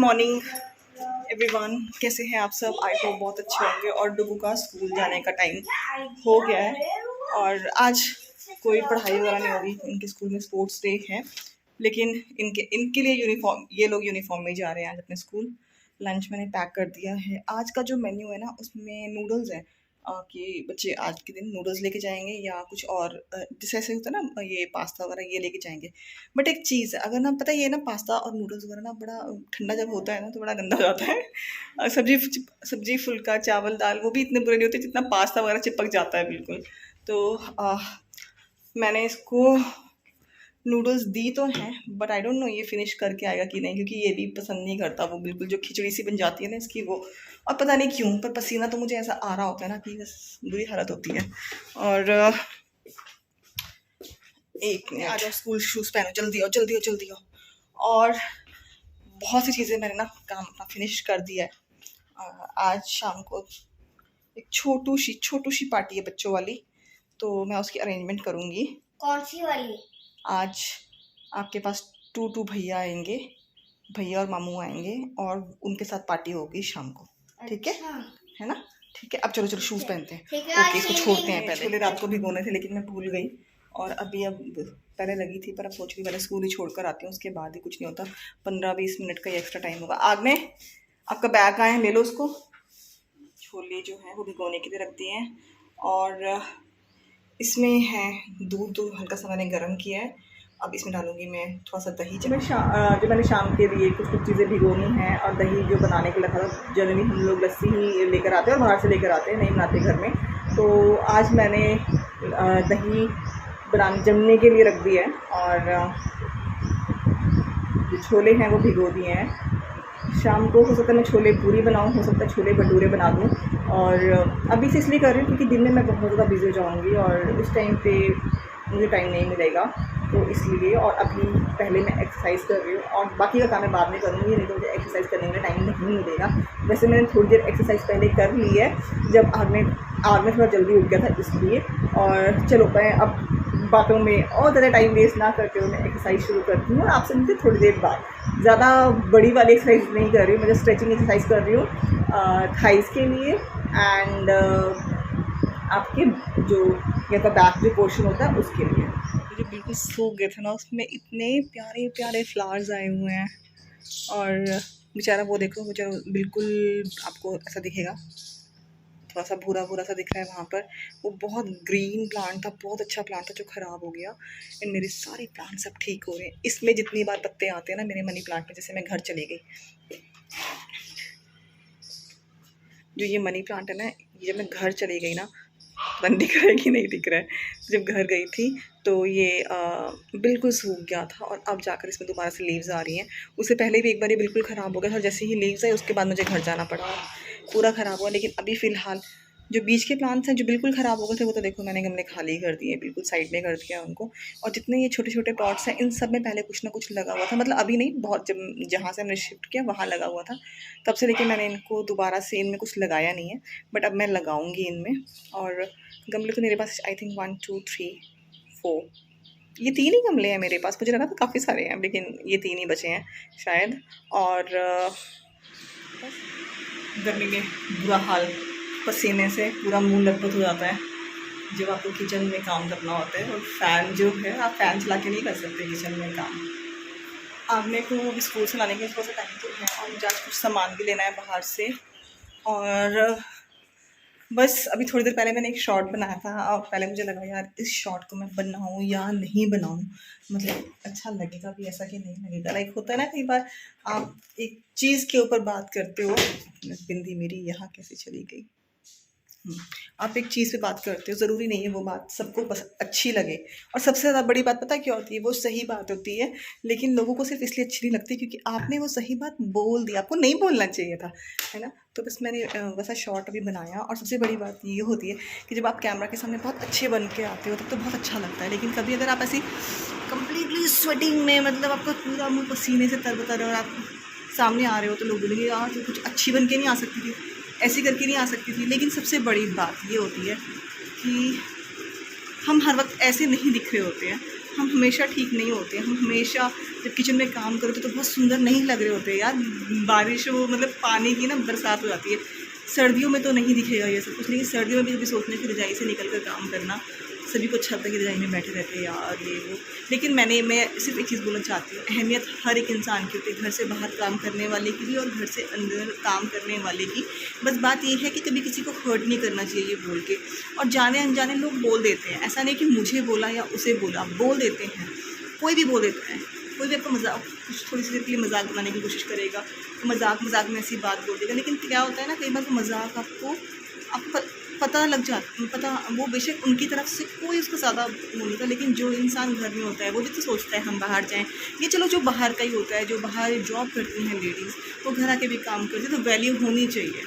Morning everyone, कैसे हैं आप सब? आई होप बहुत अच्छे होंगे। और डुगू का स्कूल जाने का टाइम हो गया है और आज कोई पढ़ाई वगैरह नहीं होगी। इनके स्कूल में स्पोर्ट्स डे है, लेकिन इनके लिए यूनिफॉर्म, ये लोग यूनिफॉर्म में जा रहे हैं आज अपने स्कूल। लंच मैंने पैक कर दिया है। आज का जो मेन्यू है ना, उसमें नूडल्स है कि बच्चे आज के दिन नूडल्स लेके जाएंगे या कुछ और, जैसे ऐसे होता है ना, ये पास्ता वगैरह ये लेके जाएंगे। बट एक चीज़ है, अगर ना पता है ये ना पास्ता और नूडल्स वगैरह ना बड़ा ठंडा जब होता है ना तो बड़ा गंदा हो जाता है। सब्जी फुल्का चावल दाल वो भी इतने बुरे नहीं होते जितना पास्ता वगैरह चिपक जाता है बिल्कुल। तो मैंने इसको नूडल्स दी तो हैं, बट आई डोंट नो ये फिनिश करके आएगा कि नहीं, क्योंकि ये भी पसंद नहीं करता वो बिल्कुल, जो खिचड़ी सी बन जाती है ना इसकी वो। और पता नहीं क्यों, पर पसीना तो मुझे ऐसा आ रहा होता है ना कि बस बुरी हालत होती है। और एक मिनट, आ जाओ स्कूल शूज़ पहनो, जल्दी आओ जल्दी आओ जल्दी आओ। और बहुत सी चीज़ें मैंने ना काम अपना फिनिश कर दिया है। आज शाम को एक छोटू सी पार्टी है बच्चों वाली, तो मैं उसकी अरेंजमेंट करूँगी। कौन सी वाली? आज आपके पास टू भैया आएंगे, भैया और मामू आएंगे और उनके साथ पार्टी होगी शाम को। ठीक है ना? ठीक है, अब चलो चलो शूज़ पहनते हैं। ओके, इसको छोड़ते हैं। पहले रात को भिगोने थे लेकिन मैं भूल गई, और अब पहले लगी थी, पर अब सोच रही पहले स्कूल ही छोड़ कर आती हूँ, उसके बाद ही कुछ नहीं होता। 15-20 मिनट का ही एक्स्ट्रा टाइम होगा। आगे आपका बैग आए, ले लो उसको। छोले जो है वो भिगोने के लिए रख दिए हैं, और इसमें है दूध हल्का सा मैंने गर्म किया है। अब इसमें डालूंगी मैं थोड़ा सा दही। जो मैंने शाम के लिए कुछ चीज़ें भिगोनी हैं, और दही जो बनाने के लिए था, जनरली हम लोग लस्सी ही लेकर आते हैं और बाहर से लेकर आते हैं, नहीं बनाते घर में। तो आज मैंने दही जमने के लिए रख दिया है, और जो छोले हैं वो भिगो दिए हैं। शाम को हो सकता है मैं छोले पूरी बनाऊँ, हो सकता है छोले भटूरे बना दूँ। और अभी से इसलिए कर रही हूँ क्योंकि दिन में मैं बहुत ज़्यादा बिज़ी हो जाऊँगी और उस टाइम पे मुझे टाइम नहीं मिलेगा, तो इसलिए। और अभी पहले मैं एक्सरसाइज कर रही हूँ, और बाकी का काम मैं बाद में करूँगी, नहीं तो मुझे एक्सरसाइज करने में टाइम नहीं मिलेगा। वैसे मैंने थोड़ी देर एक्सरसाइज पहले कर ली है, जब आज में थोड़ा जल्दी उठ गया था इसलिए। और चलो मैं अब बातों में और ज़्यादा टाइम वेस्ट ना करते हुए मैं एक्सरसाइज शुरू करती हूँ, और आपसे मुझे थोड़ी देर बाद। ज़्यादा बड़ी वाली एक्सरसाइज नहीं कर रही हूँ, मैं स्ट्रेचिंग एक्सरसाइज कर रही हूँ थाइस के लिए, एंड आपके जो या तो बैक जो पोर्शन होता है उसके लिए। मुझे बिल्कुल सूख गए थे ना, उसमें इतने प्यारे प्यारे फ्लावर्स आए हुए हैं, और बेचारा वो देखो, बेचारा बिल्कुल आपको ऐसा दिखेगा, थोड़ा सा भूरा भूरा सा दिख रहा है वहाँ पर। वो बहुत ग्रीन प्लांट था, बहुत अच्छा प्लांट था जो ख़राब हो गया। एंड मेरे सारे प्लांट सब ठीक हो रहे हैं। इसमें जितनी बार पत्ते आते हैं ना मेरे मनी प्लांट में, जैसे मैं घर चली गई, जो ये मनी प्लांट है ना, जब मैं घर चली गई ना, पता दिख रहा है कि नहीं दिख रहा है, जब घर गई थी तो ये बिल्कुल सूख गया था, और अब जाकर इसमें दोबारा से लीव्स आ रही हैं। उससे पहले भी एक बार ये बिल्कुल ख़राब हो गया था, और जैसे ही लीव्स आए उसके बाद मुझे घर जाना पड़ा, पूरा ख़राब हुआ। लेकिन अभी फ़िलहाल जो बीच के प्लांट्स हैं जो बिल्कुल ख़राब हो गए थे, वो तो देखो मैंने गमले खाली कर दिए, बिल्कुल साइड में कर दिया उनको। और जितने ये छोटे छोटे पॉट्स हैं, इन सब में पहले कुछ ना कुछ लगा हुआ था, मतलब अभी नहीं, बहुत जब जहाँ से हमने शिफ्ट किया वहाँ लगा हुआ था, तब से लेके मैंने इनको दोबारा से इनमें कुछ लगाया नहीं है। बट अब मैं लगाऊंगी इनमें। और गमले तो मेरे पास आई थिंक 1 2 3 4, ये 3 ही गमले हैं मेरे पास। मुझे लगा था काफ़ी सारे हैं, लेकिन ये 3 ही बचे हैं शायद। और गर्मी में बुरा हाल, पसीने से पूरा मुंह लटपट हो जाता है जब आपको किचन में काम करना होता है। और फ़ैन जो है, आप फ़ैन चला के नहीं कर सकते किचन में काम। आगने को स्कूल से लाने के थोड़ा सा टाइम तो है, और मुझे आज कुछ सामान भी लेना है बाहर से। और बस अभी थोड़ी देर पहले मैंने एक शॉर्ट बनाया था, और पहले मुझे लगा यार इस शॉर्ट को मैं बनाऊँ या नहीं बनाऊँ, मतलब अच्छा लगेगा भी ऐसा कि नहीं लगेगा। लाइक होता है ना, कई बार आप एक चीज़ के ऊपर बात करते हो। बिंदी मेरी यहाँ कैसे चली गई। आप एक चीज़ पे बात करते हो, ज़रूरी नहीं है वो बात सबको अच्छी लगे। और सबसे ज़्यादा बड़ी बात पता क्या होती है, वो सही बात होती है, लेकिन लोगों को सिर्फ इसलिए अच्छी नहीं लगती क्योंकि आपने वो सही बात बोल दी, आपको नहीं बोलना चाहिए था, है ना। तो बस मैंने वैसा शॉर्ट अभी बनाया। और सबसे बड़ी बात ये होती है कि जब आप कैमरा के सामने बहुत अच्छे बन के आते हो तब तो बहुत अच्छा लगता है, लेकिन कभी अगर आप ऐसी कम्प्लीटली स्वेटिंग में, मतलब आपका पूरा मुँह पसीने से तरबतर और आप सामने आ रहे हो, तो लोग बोलेंगे यार तो कुछ अच्छी बन के नहीं आ सकती थी, ऐसी करके नहीं आ सकती थी। लेकिन सबसे बड़ी बात ये होती है कि हम हर वक्त ऐसे नहीं दिख रहे होते हैं, हम हमेशा ठीक नहीं होते। हम हमेशा जब किचन में काम करो तो बहुत सुंदर नहीं लग रहे होते यार। बारिश हो मतलब पानी की ना बरसात हो जाती है, सर्दियों में तो नहीं दिखेगा ये सब कुछ, लेकिन सर्दियों में भी सोचते हैं कि रजाई से निकल कर काम करना, सभी को छत की रजाई में बैठे रहते हैं यार ये वो। लेकिन मैं सिर्फ एक चीज़ बोलना चाहती हूँ, अहमियत हर एक इंसान की होती है, घर से बाहर काम करने वाले की भी और घर से अंदर काम करने वाले की। बस बात ये है कि कभी किसी को हर्ट नहीं करना चाहिए ये बोल के। और जाने अनजाने लोग बोल देते हैं, ऐसा नहीं कि मुझे बोला या उसे बोला, बोल देते हैं, कोई भी बोल देता है। कोई भी आपका मजाक कुछ थोड़ी सी देर के लिए मजाक बनाने की कोशिश करेगा, तो मजाक में ऐसी बात बोल देगा। लेकिन क्या होता है ना, कई बार तो मजाक आपको पता लग जाता, पता वो बेशक उनकी तरफ से कोई उसको ज़्यादा वो नहीं था, लेकिन जो इंसान घर में होता है वो भी तो सोचता है हम बाहर जाएं। ये चलो जो बाहर का ही होता है, जो बाहर जॉब करती हैं लेडीज़, वो घर आके भी काम करती है, तो वैल्यू होनी चाहिए,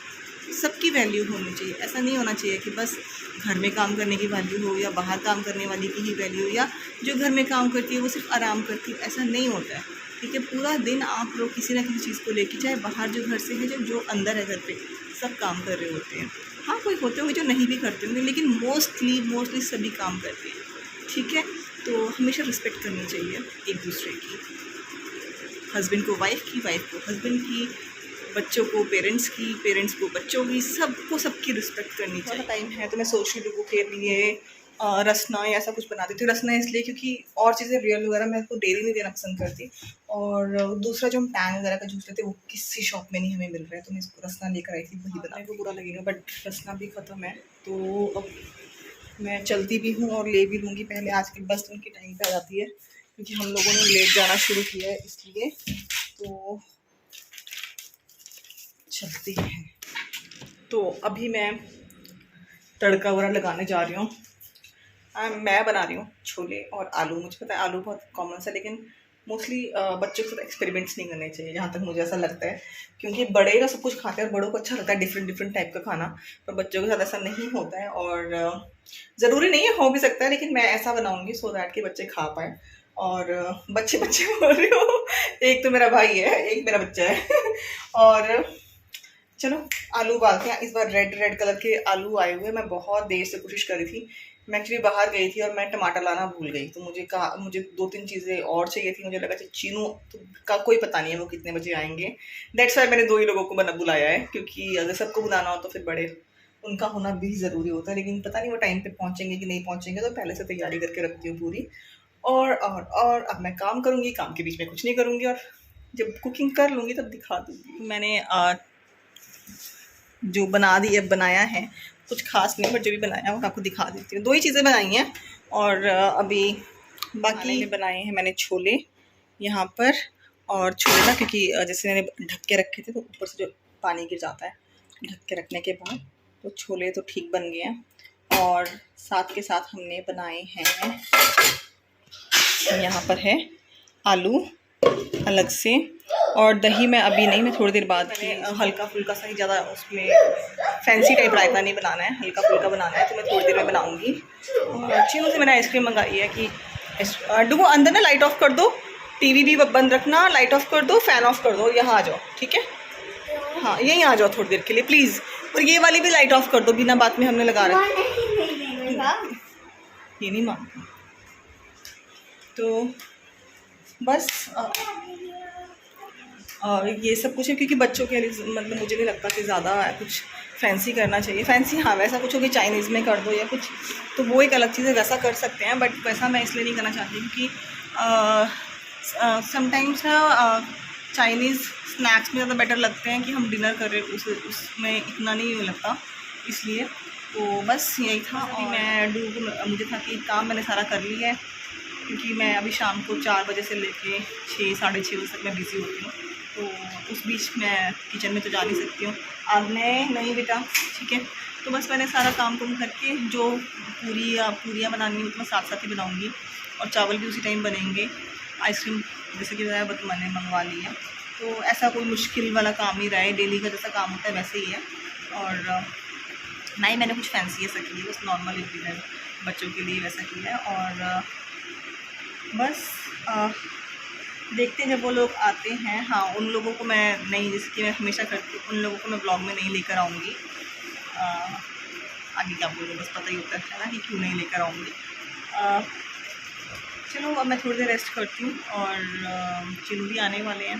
सबकी वैल्यू होनी चाहिए। ऐसा नहीं होना चाहिए कि बस घर में काम करने की वैल्यू हो या बाहर काम करने वाली की ही वैल्यू, या जो घर में काम करती है वो सिर्फ आराम करती है, ऐसा नहीं होता है। ठीक है, पूरा दिन आप लोग किसी ना किसी चीज़ को लेके, चाहे बाहर जो घर से है, जो अंदर है घर पे, सब काम कर रहे होते हैं। हाँ, कोई होते होंगे जो नहीं भी करते होंगे, लेकिन मोस्टली सभी काम करते हैं। ठीक है, तो हमेशा रिस्पेक्ट करनी चाहिए एक दूसरे की, हस्बैंड को वाइफ की, वाइफ को हस्बैंड की, बच्चों को पेरेंट्स की, पेरेंट्स को बच्चों की, सबको सबकी रिस्पेक्ट करनी चाहिए। टाइम है तो मैं सोच रही हूँ के लिए रसना या ऐसा कुछ बना देती हूँ। रसना इसलिए क्योंकि और चीज़ें रियल वगैरह मैं आपको डेली नहीं देना पसंद करती, और दूसरा जो हम पैन वगैरह का जूस लेते हैं वो किसी शॉप में नहीं हमें मिल रहा है, तो मैं इसको रसना लेकर आई थी, वही बनाने को बुरा लगेगा, बट रसना भी ख़त्म है। तो अब मैं चलती भी हूँ और ले भी लूँगी। पहले आज की बस उनकी टाइम पर आ जाती है, क्योंकि हम लोगों ने लेट जाना शुरू किया है, इसलिए तो चलती हैं। तो अभी मैं तड़का वगैरह लगाने जा रही हूँ। मैं बना रही हूँ छोले और आलू। मुझे पता है आलू बहुत कॉमन सा, लेकिन मोस्टली बच्चों के साथ एक्सपेरिमेंट्स नहीं करने चाहिए, जहाँ तक मुझे ऐसा लगता है, क्योंकि बड़े का सब कुछ खाते हैं और बड़ों को अच्छा लगता है डिफरेंट टाइप का खाना, पर बच्चों के साथ ऐसा नहीं होता है। और ज़रूरी नहीं है, हो भी सकता है, लेकिन मैं ऐसा बनाऊँगी सो दैट कि बच्चे खा पाएँ। और बच्चे बोल रही हो, एक तो मेरा भाई है, एक मेरा बच्चा है। और चलो आलू उबालते हैं। इस बार रेड कलर के आलू आए हुए, मैं बहुत देर से कोशिश करी थी। मैं एक्चुअली बाहर गई थी और मैं टमाटर लाना भूल गई, तो मुझे 2-3 चीज़ें और चाहिए थी। मुझे लगा चीनू तो का कोई पता नहीं है वो कितने बजे आएंगे, दैट्स वाई मैंने 2 ही लोगों को बुलाया है, क्योंकि अगर सबको बुलाना हो तो फिर बड़े उनका होना भी ज़रूरी होता है। लेकिन पता नहीं वो टाइम पे पहुँचेंगे कि नहीं पहुँचेंगे, तो पहले से तैयारी करके रखती हूँ पूरी। और अब मैं काम करूँगी, काम के बीच में कुछ नहीं करूँगी, और जब कुकिंग कर लूँगी तब दिखा दूँगी। मैंने जो बनाया है कुछ खास नहीं, बट जो भी बनाया है वो आपको दिखा देती हूँ। 2 ही चीज़ें बनाई हैं, और अभी बाकी में बनाए हैं मैंने छोले यहाँ पर। और छोले ना, क्योंकि जैसे मैंने ढक के रखे थे तो ऊपर से जो पानी गिर जाता है, ढक के रखने के बाद तो छोले तो ठीक बन गए हैं। और साथ के साथ हमने बनाए हैं, यहाँ पर है आलू अलग से, और दही मैं अभी नहीं, मैं थोड़ी देर बाद हल्का फुल्का सा ही, ज़्यादा उसमें फैंसी टाइप रायता नहीं बनाना है, हल्का फुल्का बनाना है, तो मैं थोड़ी देर में बनाऊंगी। और चीनों से मैंने आइसक्रीम मंगाई है कि डुगो अंदर ना लाइट ऑफ कर दो, टीवी भी बंद रखना, लाइट ऑफ कर दो, फ़ैन ऑफ कर दो, यहाँ आ जाओ, ठीक है, हाँ यहीं आ जाओ थोड़ी देर के लिए प्लीज़। और ये वाली भी लाइट ऑफ कर दो, बिना बात में हमने लगा रखा, ये नहीं मानती। तो बस ये सब कुछ है, क्योंकि बच्चों के लिए मतलब मुझे नहीं लगता कि ज़्यादा कुछ फैंसी करना चाहिए। फैंसी हाँ वैसा कुछ हो कि चाइनीज़ में कर दो या कुछ, तो वो एक अलग चीज़ है, वैसा कर सकते हैं, बट वैसा मैं इसलिए नहीं करना चाहती क्योंकि समटाइम्स चाइनीज़ स्नैक्स में ज़्यादा बेटर लगते हैं कि हम डिनर करें, उसमें इतना नहीं लगता, इसलिए। तो बस यही था। और मैं मुझे था कि काम मैंने सारा कर लिया है, क्योंकि मैं अभी शाम को 4 बजे से लेके 6 साढ़े 6 बजे तक मैं बिज़ी होती हूँ, तो उस बीच मैं किचन में तो जा नहीं सकती हूँ। आज नहीं बेटा, ठीक है। तो बस मैंने सारा काम करके जो पूरियाँ बनानी है तो मैं साथ साथ ही बनाऊँगी, और चावल भी उसी टाइम बनेंगे। आइसक्रीम जैसे कि मैंने मंगवा ली है, तो ऐसा कोई मुश्किल वाला काम नहीं रहा है, डेली का जैसा काम होता है वैसे ही है। और ना ही मैंने कुछ फैंसी ऐसा किया, बस नॉर्मल डिनर बच्चों के लिए वैसा किया है। और बस देखते हैं जब वो लोग आते हैं। हाँ, उन लोगों को मैं नहीं, जैसे कि मैं हमेशा करती हूँ, उन लोगों को मैं ब्लॉग में नहीं लेकर आऊँगी। आगे क्या बोलूँ, बस पता ही होता है ना कि क्यों नहीं लेकर आऊँगी। चलो अब मैं थोड़ी देर रेस्ट करती हूँ और चिनू भी आने वाले हैं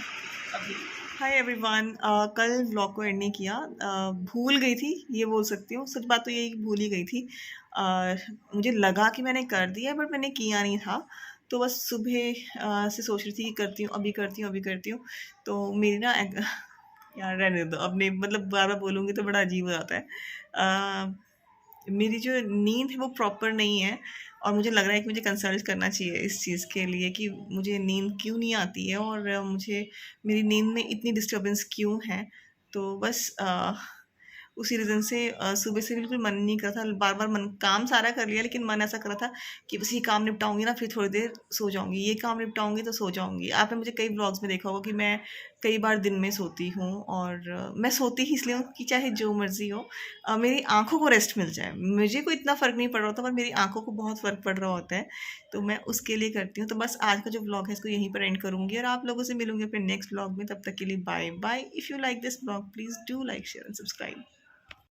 अभी। हाय एवरीवन, कल व्लॉग को एंड नहीं किया, भूल गई थी, ये बोल सकती हूँ। सच बात तो यही भूल ही गई थी। मुझे लगा कि मैंने कर दिया बट मैंने किया नहीं था। तो बस सुबह से सोच रही थी कि करती हूँ, अभी करती हूँ, अभी करती हूँ। तो मेरी ना यार रहने दो, अपने मतलब बार बार बोलूँगी तो बड़ा अजीब हो जाता है। मेरी जो नींद है वो प्रॉपर नहीं है और मुझे लग रहा है कि मुझे कंसल्ट करना चाहिए इस चीज़ के लिए कि मुझे नींद क्यों नहीं आती है और मुझे मेरी नींद में इतनी डिस्टर्बेंस क्यों है। तो बस उसी रीज़न से सुबह से बिल्कुल मन नहीं कर रहा था, बार बार मन काम सारा कर लिया लेकिन मन ऐसा कर रहा था कि बस ये काम निपटाऊंगी ना फिर थोड़ी देर सो जाऊंगी, ये काम निपटाऊंगी तो सो जाऊंगी। आपने मुझे कई ब्लॉग्स में देखा होगा कि मैं कई बार दिन में सोती हूँ और मैं सोती ही इसलिए हूँ कि चाहे जो मर्ज़ी हो, मेरी आँखों को रेस्ट मिल जाए। मुझे कोई इतना फ़र्क नहीं पड़ रहा होता पर मेरी आँखों को बहुत फ़र्क पड़ रहा होता है, तो मैं उसके लिए करती हूँ। तो बस आज का जो व्लॉग है इसको यहीं पर एंड करूँगी और आप लोगों से मिलूँगी अपने नेक्स्ट व्लॉग में। तब तक के लिए bye bye. If you like this vlog please do like share and subscribe.